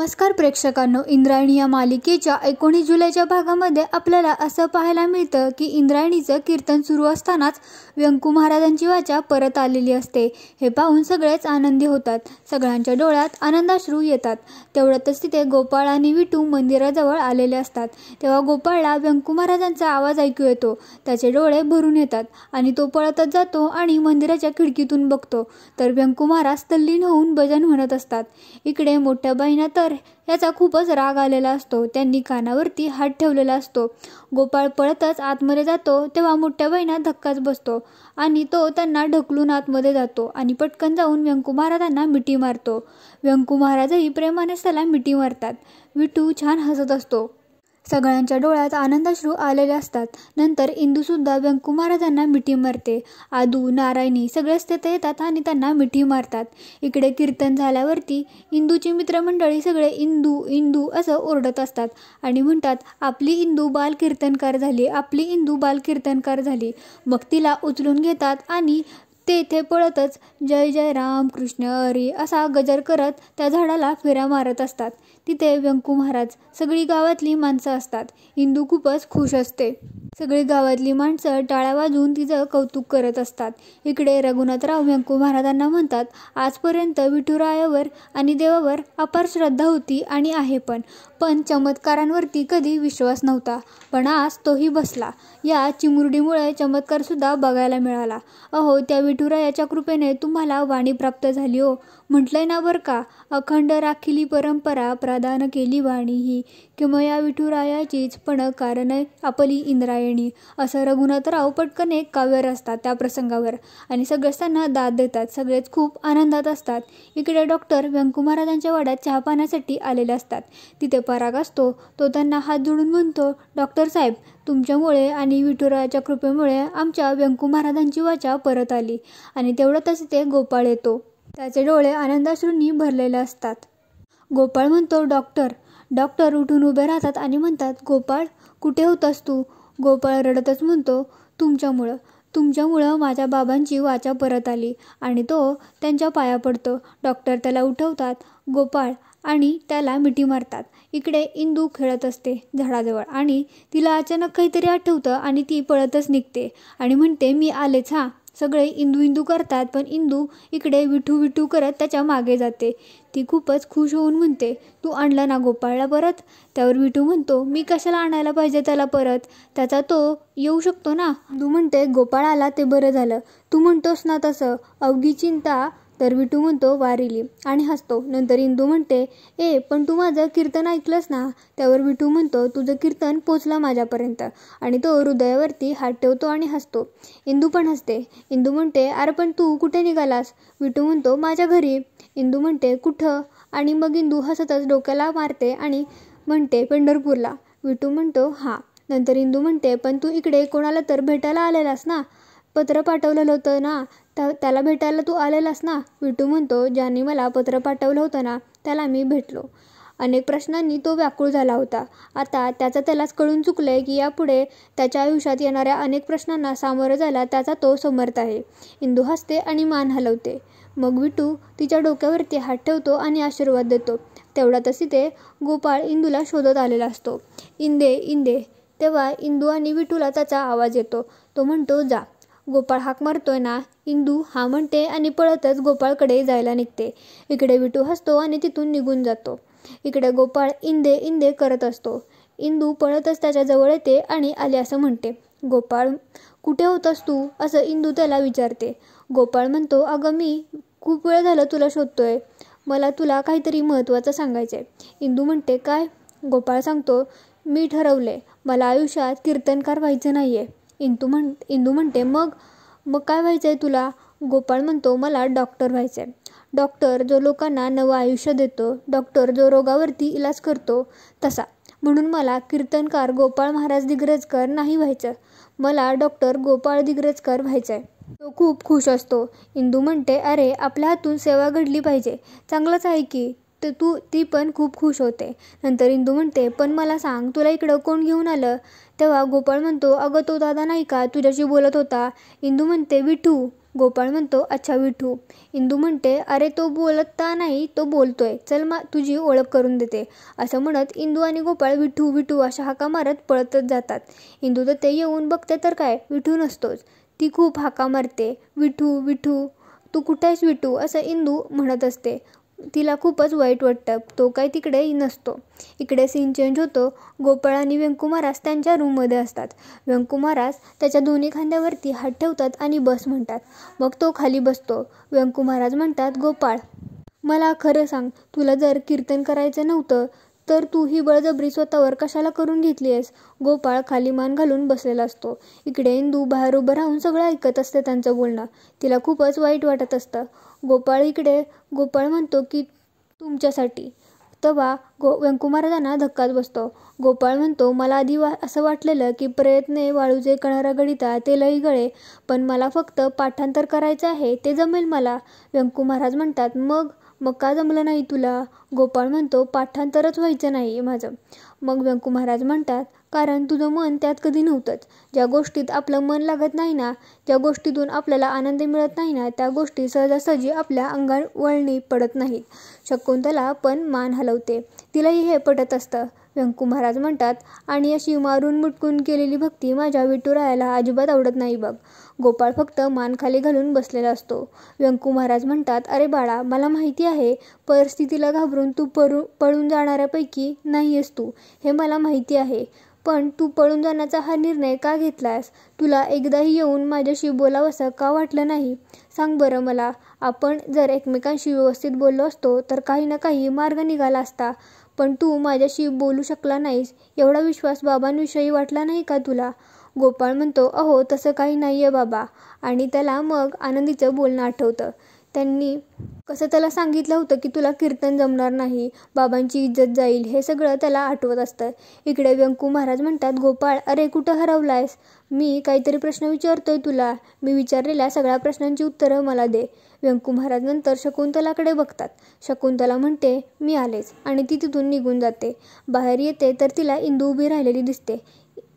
नमस्कार प्रेक्षकांनो, इंद्रायणी या मालिकेच्या 19 जुलैच्या भागामध्ये आपल्याला असं पाहायला मिळतं की इंद्रायणीचं कीर्तन सुरू असतानाच व्यंकू महाराजांची वाचा परत आलेली असते। हे पाहून सगळेच आनंदी होतात, सगळ्यांच्या डोळ्यात आनंदाश्रू येतात। तेवढ्यातच तिथे गोपाळ आणि विठू मंदिराजवळ आलेले असतात। तेव्हा गोपाळला व्यंकू महाराजांचा आवाज ऐकू येतो, त्याचे डोळे भरून येतात आणि तो पळतच जातो आणि मंदिराच्या खिडकीतून बघतो तर व्यंकू महाराज तल्लीन होऊन भजन म्हणत असतात। इकडे मोठ्या बाईंना तर याचा खूपच राग आलेला असतो, त्यांनी कानावरती हात ठेवलेला असतो। गोपाळ पळतच आतमध्ये जातो तेव्हा मोठ्या बाईंना धक्काच बसतो आणि तो त्यांना ढकलून आतमध्ये जातो आणि पटकन जाऊन व्यंकू महाराजांना मिठी मारतो। व्यंकू महाराजही प्रेमाने त्याला मिठी मारतात। विठू छान हसत असतो, सगळ्यांच्या डोळ्यात आनंदाश्रू आलेले असतात। नंतर इंदू सुद्धा व्यंकू महाराजांना मिठी मारते। आदू, नारायणी सगळेच तिथे येतात आणि त्यांना मिठी मारतात। इकडे कीर्तन झाल्यावरती इंदूची मित्रमंडळी सगळे इंदू इंदू असं ओरडत असतात आणि म्हणतात, आपली इंदू बाल कीर्तनकार झाली, आपली इंदू बाल कीर्तनकार झाली। मग तिला उचलून घेतात आणि ते इथे पळतच जय जय राम कृष्ण हरी असा गजर करत त्या झाडाला फेऱ्या मारत असतात। तिथे व्यंकू महाराज, सगळी गावातली माणसं असतात। इंदू खूपच खुश असते, सगळी गावातली माणसं टाळ्या वाजवून तिचं कौतुक करत असतात। इकडे रघुनाथराव व्यंकू महाराजांना म्हणतात, आजपर्यंत विठुरायावर आणि देवावर अपार श्रद्धा होती आणि आहे, पण चमत्कारांवरती कधी विश्वास नव्हता, पण आज तोही बसला। या चिमुरडीमुळे चमत्कार सुद्धा बघायला मिळाला। अहो, त्या विठुरायाच्या कृपेने तुम्हाला वाणी प्राप्त झाली हो, म्हटलंय ना बरं का, अखंड राखिली परंपरा प्रदान केली वाणी ही, किमया विठुरायाचीच पण कारण आपली इंद्रायणी। असं रघुनाथराव पटकन एक काव्य रचतात त्या प्रसंगावर आणि सगळेच त्यांना दाद देतात, सगळेच खूप आनंदात असतात। इकडे डॉक्टर व्यंकू महाराजांच्या वाड्यात चहा पाण्यासाठी आलेले असतात। तिथे पराग असतो, तो त्यांना हात जोडून म्हणतो, डॉक्टर साहेब, तुमच्यामुळे आणि विठुरायाच्या कृपेमुळे आमच्या व्यंकू महाराजांची वाचा परत आली। आणि तेवढ्यातच तिथे गोपाळ येतो, त्याचे डोळे आनंदाश्रूंनी भरलेले असतात। गोपाळ म्हणतो, डॉक्टर उठून उभे राहतात आणि म्हणतात, गोपाळ कुठे होतास तू? गोपाळ रडतच म्हणतो, तुमच्यामुळं माझ्या बाबांची वाचा परत आली। आणि तो त्यांच्या पाया पडतो। डॉक्टर त्याला उठवतात, गोपाळ, आणि त्याला मिठी मारतात। इकडे इंदू खेळत असते झाडाजवळ आणि तिला अचानक काहीतरी आठवतं आणि ती पळतच निघते आणि म्हणते, मी आलेच हा। सगळे इंदू इंदू करतात, पण इंदू इकडे विठू विठू करत त्याच्या मागे जाते। ती खूपच खुश होऊन म्हणते, तू आणला ना गोपाळला परत? त्यावर विठू म्हणतो, मी कशाला आणायला पाहिजे त्याला परत, त्याचा तो येऊ शकतो ना। इंदू म्हणते, गोपाळ आला ते बरं झालं, तू म्हणतोस ना तसं, अवघी चिंता। तर विठू म्हणतो, वारिली, आणि हसतो। नंतर इंदू म्हणते, पण तू माझं कीर्तन ऐकलंस ना? त्यावर विठू म्हणतो, तुझं कीर्तन पोचलं माझ्यापर्यंत, आणि तो हृदयावरती हात ठेवतो आणि हसतो। इंदू पण हसते। इंदू म्हणते, अरे पण तू कुठे निघालास? विठू म्हणतो, माझ्या घरी। इंदू म्हणते, कुठं? आणि मग इंदू हसतच डोक्याला मारते आणि म्हणते, पंढरपूरला। विठू म्हणतो, हा। नंतर इंदू म्हणते, पण तू इकडे कोणाला तर भेटायला आलेलास ना? पत्र पाठवलेलं होतं ना, त्याला भेटायला तू आलेलास ना? विठू म्हणतो, ज्यांनी मला पत्र पाठवलं होतं ना त्याला मी भेटलो। अनेक प्रश्नांनी तो व्याकुळ झाला होता। आता त्यालाच कळून चुकलंय की यापुढे त्याच्या आयुष्यात येणाऱ्या अनेक प्रश्नांना सामोरं जायला त्याचा तो समर्थ आहे। इंदू हसते आणि मान हलवते। मग विठू तिच्या डोक्यावरती हात ठेवतो आणि आशीर्वाद देतो। तेवढ्यातच तिथे गोपाळ इंदूला शोधत आलेला असतो। इंदे इंदे। तेव्हा इंदू आणि विठूला त्याचा आवाज येतो। तो म्हणतो, जा। गोपाळ हाक मारतोय ना? इंदू हा म्हणते आणि पळतच गोपाळकडे जायला निघते। इकडे विठू हसतो आणि तिथून निघून जातो। इकडे गोपाळ इंदे इंदे करत असतो। इंदू पळतच त्याच्या जवळ येते आणि आले असं म्हणते। गोपाळ, कुठे होतास तू? असं इंदू त्याला विचारते। गोपाळ म्हणतो, अगं मी खूप वेळ झालं तुला शोधतोय, मला तुला काहीतरी महत्त्वाचं सांगायचंय। इंदू म्हणते, काय? गोपाळ सांगतो, मी ठरवलंय, मला आयुष्यात कीर्तनकार व्हायचं नाहीये। इंदू म्हणते, मग काय व्हायचंय तुला? गोपाळ म्हणतो, मला डॉक्टर व्हायचंय। डॉक्टर जो लोकांना नवं आयुष्य देतो, डॉक्टर जो रोगावरती इलाज करतो तसा। म्हणून मला कीर्तनकार गोपाळ महाराज दिग्रजकर नाही व्हायचं, मला डॉक्टर गोपाळ दिग्रजकर व्हायचंय। तो खूप खुश असतो। इंदू म्हणते, अरे आपल्या हातून सेवा घडली पाहिजे, चांगलंच आहे की। ती पण खूप खुश होते। नंतर इंदू म्हणते, पण मला सांग, तुला इकडं कोण घेऊन आलं? तेव्हा गोपाळ म्हणतो, अगं तो दादा नाही का तुझ्याशी बोलत होता? इंदू म्हणते, विठू। गोपाळ म्हणतो अच्छा विठू. इंदू म्हणते अरे तो बोलता नाही, तो बोलतोय, चल तुझी ओळख करून देते. असं म्हणत इंदू आणि गोपाळ विठू विठू अशा हाका मारत पळतच जातात. इंदू तर ते येऊन बघते तर काय, विठू नसतोच. ती खूप हाका मारते, विठू विठू, तू कुठे आहेस विठू, असं इंदू म्हणत असते. तिला खूपच वाईट वाटतं. तो काही तिकडे नसतो. इकडे सीन चेंज होतो. गोपाळ आणि व्यंकू महाराज त्यांच्या रूममध्ये असतात. व्यंकू महाराज त्याच्या दोन्ही खांद्यावरती हात ठेवतात आणि बस म्हणतात. मग तो खाली बसतो. व्यंकू महाराज म्हणतात गोपाळ, मला खरं सांग, तुला जर कीर्तन करायचं नव्हतं तर तू ही बळजबरी स्वतःवर कशाला करून घेतली आहेस. गोपाळ खाली मान घालून बसलेला असतो. इकडे इंदू बाहेर उभं राहून सगळं ऐकत असते त्यांचं बोलणं. तिला खूपच वाईट वाटत असतं. गोपाळ म्हणतो की तुमच्यासाठी. तेव्हा व्यंकू महाराजांना धक्काच बसतो. गोपाळ म्हणतो मला आधी असं वाटलेलं की प्रयत्ने वाळूचे कणारा गळिता ते लई गळे, पण मला फक्त पाठांतर करायचं आहे, ते जमेल मला. व्यंकू महाराज म्हणतात मग का जमलं नाही तुला. गोपाळ म्हणतो पाठांतरच व्हायचं नाही माझं. मग व्यंकू महाराज म्हणतात कारण तुझं मन त्यात कधी नव्हतंच. ज्या गोष्टीत आपलं मन लागत नाही ना, ज्या गोष्टीतून आपल्याला आनंद मिळत नाही ना, त्या गोष्टी सहजासहजी आपल्या अंगावळणी पडत नाहीत. शकुंतला पण मान हलवते. तिलाही हे पटत असतं. व्यंकू महाराज म्हणतात आणि अशी मारून मुटकून केलेली भक्ती माझ्या विठुरायाला अजिबात आवडत नाही बघ. गोपाळ फक्त मान खाली घालून बसलेला असतो. व्यंकू महाराज म्हणतात अरे बाळा, मला माहिती आहे परिस्थितीला घाबरून तू पळून जाणाऱ्यापैकी नाहीयेस तू, हे मला माहिती आहे. पण तू पळून जाण्याचा हा निर्णय का घेतलास. तुला एकदाही येऊन माझ्याशी बोलावंसं का वाटलं नाही. सांग बरं मला. आपण जर एकमेकांशी व्यवस्थित बोललो असतो तर काही ना काही मार्ग निघाला असता. पण तू माझ्याशी बोलू शकला नाहीस. एवढा विश्वास बाबांविषयी वाटला नाही का तुला. गोपाळ म्हणतो अहो तसं काही नाहीये बाबा. आणि त्याला मग आनंदीचं बोलणं आठवतं. त्यांनी कसं त्याला सांगितलं होतं की तुला कीर्तन जमणार नाही, बाबांची इज्जत जाईल, हे सगळं त्याला आठवत असतं. इकडे व्यंकू महाराज म्हणतात गोपाळ अरे कुठं हरवलायस. मी काहीतरी प्रश्न विचारतोय तुला. मी विचारलेल्या सगळ्या प्रश्नांची उत्तरं मला दे. व्यंकू महाराज नंतर शकुंतलाकडे बघतात. शकुंतला म्हणते मी आलेच आणि ती तिथून निघून जाते. बाहेर येते तर तिला इंदू उभी राहिलेली दिसते.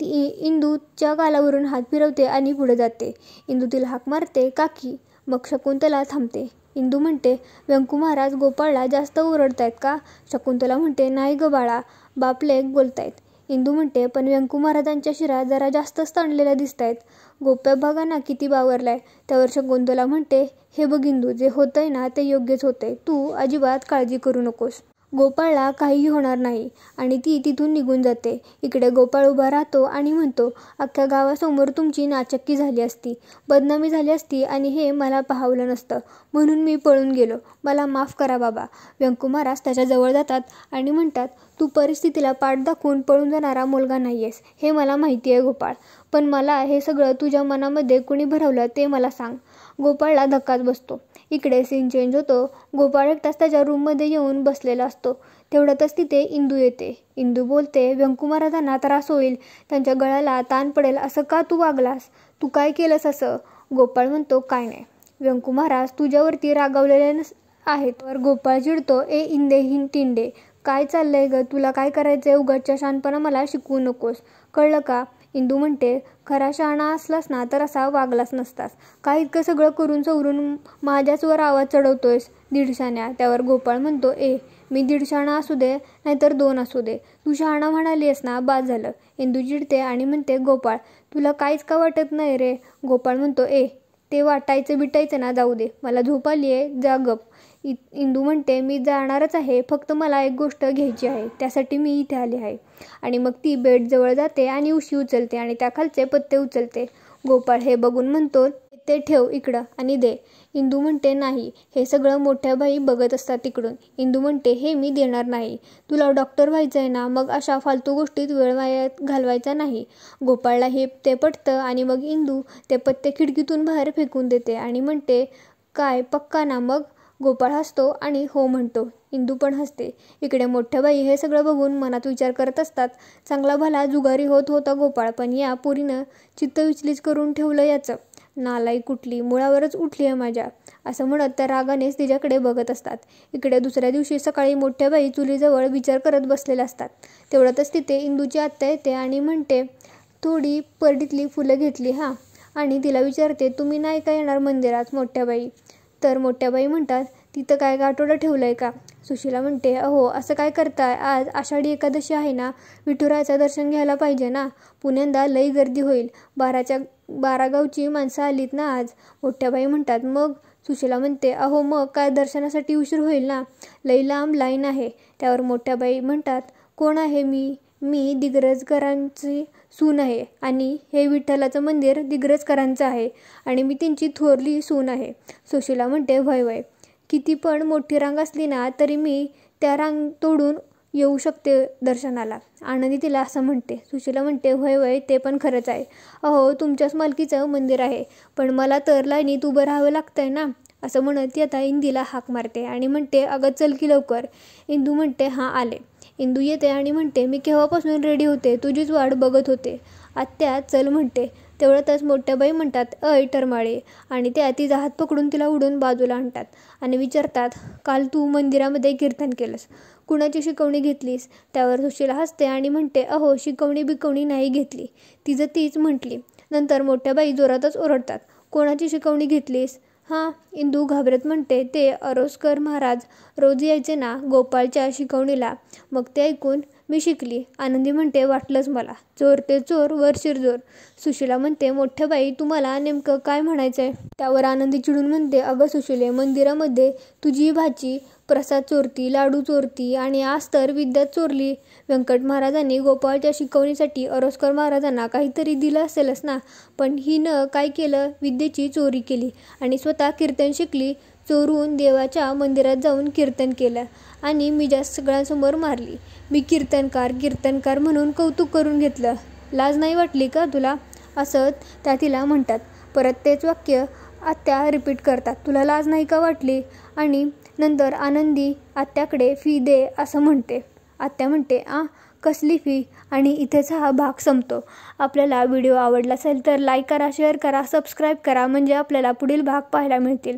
ती इंदूच्या गालावरून हात फिरवते आणि पुढे जाते. इंदू तिला हाक मारते काकी. मग शकुंतला थांबते. इंदू म्हणते व्यंकू महाराज गोपाळला जास्त ओरडतायत का. शकुंतला म्हणते नाही ग बाळा, बापलेक बोलतायत. इंदू म्हणते पण व्यंकू महाराजांच्या शिरा जरा जास्तच ताणलेल्या दिसतायत. गोप्या बघा ना किती बावरलाय. त्यावर शकुंतला म्हणते हे बघ इंदू, जे होतंय ना ते योग्यच होतंय, तू अजिबात काळजी करू नकोस. गोपाळला काहीही होणार नाही. आणि ती तिथून निघून जाते. इकडे गोपाळ उभा राहतो आणि म्हणतो अख्ख्या गावासमोर तुमची नाचक्की झाली असती, बदनामी झाली असती आणि हे मला पाहावलं नसतं, म्हणून मी पळून गेलो, मला माफ करा बाबा. व्यंकू महाराज त्याच्या जवळ जातात आणि म्हणतात तू परिस्थितीला पाठ दाखवून पळून जाणारा मुलगा नाहीयेस, हे मला माहिती आहे गोपाळ. पण मला हे सगळं तुझ्या मनामध्ये कुणी भरवलं ते मला सांग. गोपाळला धक्काच बसतो. इकडे सीन चेंज होतो. गोपाळ एकटाच त्याच्या रूममध्ये येऊन बसलेला असतो. तेवढ्यातच तिथे इंदू येते. इंदू बोलते व्यंकू महाराजांना त्रास होईल, त्यांच्या गळ्याला ताण पडेल असं का तू वागलास. तू काय केलंस असं. गोपाळ म्हणतो काय नाही. व्यंकू महाराज तुझ्यावरती रागावलेले आहेत. वर गोपाळ चिडतो ए इंदे टिंडे, काय चाललंय ग, तुला काय करायचंय. उगाचच्या शहाणपणा मला शिकवू नकोस, कळलं का. इंदू म्हणते खरा शहाणा असलास ना तर असा वागलास नसतास. काय इतकं सगळं करून सवरून माझ्याच वर आवाज चढवतोयस दीडशाण्या. त्यावर गोपाळ म्हणतो मी दीडशाणा असू दे नाहीतर 2 असू दे, तू शहाणा म्हणाली आहेस ना, बाद झालं. इंदू चिडते आणि म्हणते गोपाळ तुला काहीच का वाटत नाही रे. गोपाळ म्हणतो ते वाटायचं बिटायचं ना जाऊ दे, मला झोप आली आहे, जा गप. इंदू म्हणते मी जाणारच आहे, फक्त मला एक गोष्ट घ्यायची आहे, त्यासाठी मी इथे आले आहे. आणि मग ती बेडजवळ जाते आणि उशी उचलते आणि त्याखालचे पत्ते उचलते. गोपाळ हे बघून म्हणतो ते ठेव इकडं आणि दे. इंदू म्हणते नाही, हे सगळं मोठ्या बाई बघत असतात तिकडून. इंदू म्हणते हे मी देणार नाही. तुला डॉक्टर व्हायचं आहे ना, मग अशा फालतू गोष्टीत वेळ वायात घालवायचा नाही. गोपाळला ते पटतं आणि मग इंदू ते पत्ते खिडकीतून बाहेर फेकून देते आणि म्हणते काय पक्का ना. मग गोपाळ हसतो आणि हो म्हणतो. इंदू पण हसते. इकडे मोठ्या बाई हे सगळं बघून मनात विचार करत असतात चांगला भला जुगारी होता गोपाळ, पण या पोरीनं चित्त विचलित करून ठेवलं याचं. नालाई कुठली, मुळावरच उठली आहे माझ्या, असं म्हणत त्या रागानेच तिच्याकडे बघत असतात. इकडे दुसऱ्या दिवशी सकाळी मोठ्या बाई चुलीजवळ विचार करत बसलेल्या असतात. तेवढ्यातच तिथे इंदूची आत्या येते आणि म्हणते थोडी परडीतली फुलं घेतली हां. आणि तिला विचारते, तुम्ही नाही का येणार मंदिरात मोठ्याबाई? तर मोठ्याबाई म्हणतात, तिथं काय गाठोडं ठेवलं आहे का? सुशीला म्हणते, अहो असं काय करताय, आज आषाढी एकादशी आहे ना, विठुरायाचं दर्शन घ्यायला पाहिजे ना, पुण्यांदा लई गर्दी होईल, 12 गावची माणसं आलीत ना आज. मोठ्याबाई म्हणतात, मग? सुशीला म्हणते, अहो मग काय दर्शनासाठी उशीर होईल ना, लई लांब लाईन आहे. त्यावर मोठ्याबाई म्हणतात, कोण आहे मी? मी दिग्रजकरांची सून आहे आणि हे विठ्ठलाचं मंदिर दिग्रजकरांचं आहे आणि मी त्यांची थोरली सून आहे. सुशीला म्हणते, वय वय, किती पण मोठी रांग असली ना तरी मी त्या रांग तोडून येऊ शकते दर्शनाला. आनंदी तिला असं म्हणते. सुशीला म्हणते, होय वय, ते पण खरंच आहे. अहो तुमच्याच मालकीचं मंदिर आहे, पण मला तर लाईनीत उभं राहावं लागतंय ना. असं म्हणत ती आता इंदीला हाक मारते आणि म्हणते, अगं चल की लवकर. इंदू म्हणते, हां आले. इंदू येते आणि म्हणते, मी केव्हापासून रेडी होते, तुझीच वाट बघत होते. आत्या चल म्हणते. तेवढ्यातच मोठ्याबाई म्हणतात, अय टरमाळे, आणि त्या तिचा हात पकडून तिला उडून बाजूला आणतात आणि विचारतात, काल तू मंदिरामध्ये कीर्तन केलंस, कुणाची शिकवणी घेतलीस? त्यावर सुशीला हसते आणि म्हणते, अहो शिकवणी बिकवणी नाही घेतली, तिचं तीच म्हटली. नंतर मोठ्याबाई जोरातच ओरडतात, कोणाची शिकवणी घेतलीस? हां, इंदू घाबरत म्हणते, ते अरोस्कर महाराज रोज यायचे ना गोपाळच्या शिकवणीला, मग ते ऐकून मी शिकली. आनंदी म्हणते, वाटलंच मला, चोर ते चोर वर शिरजोर. सुशीला म्हणते, मोठ्याबाई तुम्हाला नेमकं काय म्हणायचंय? त्यावर आनंदी चिडून म्हणते, अगं सुशीले, मंदिरामध्ये तुझी भाची प्रसाद चोरती, लाडू चोरती आणि आज तर विद्याच चोरली. व्यंकट महाराजांनी गोपाळच्या शिकवणीसाठी अरोस्कर महाराजांना काहीतरी दिलं असेलच ना, पण हिनं काय केलं, विद्येची चोरी केली आणि स्वतः कीर्तन शिकली, चोरून देवाच्या मंदिरात जाऊन कीर्तन केलं आणि मी जास्त सगळ्यांसमोर मारली. मी कीर्तनकार म्हणून कौतुक करून घेतलं, लाज नाही वाटली का तुला? असं त्या तिला म्हणतात. परत तेच वाक्य आत्या रिपीट करतात, तुला लाज नाही का वाटली? आणि नंतर आनंदी आत्याकडे फी दे असं म्हणते. आत्या म्हणते, कसली फी? आणि इथेच हा भाग संपतो. आपल्याला व्हिडिओ आवडला असेल तर लाईक करा, शेअर करा, सबस्क्राईब करा, म्हणजे आपल्याला पुढील भाग पाहायला मिळतील.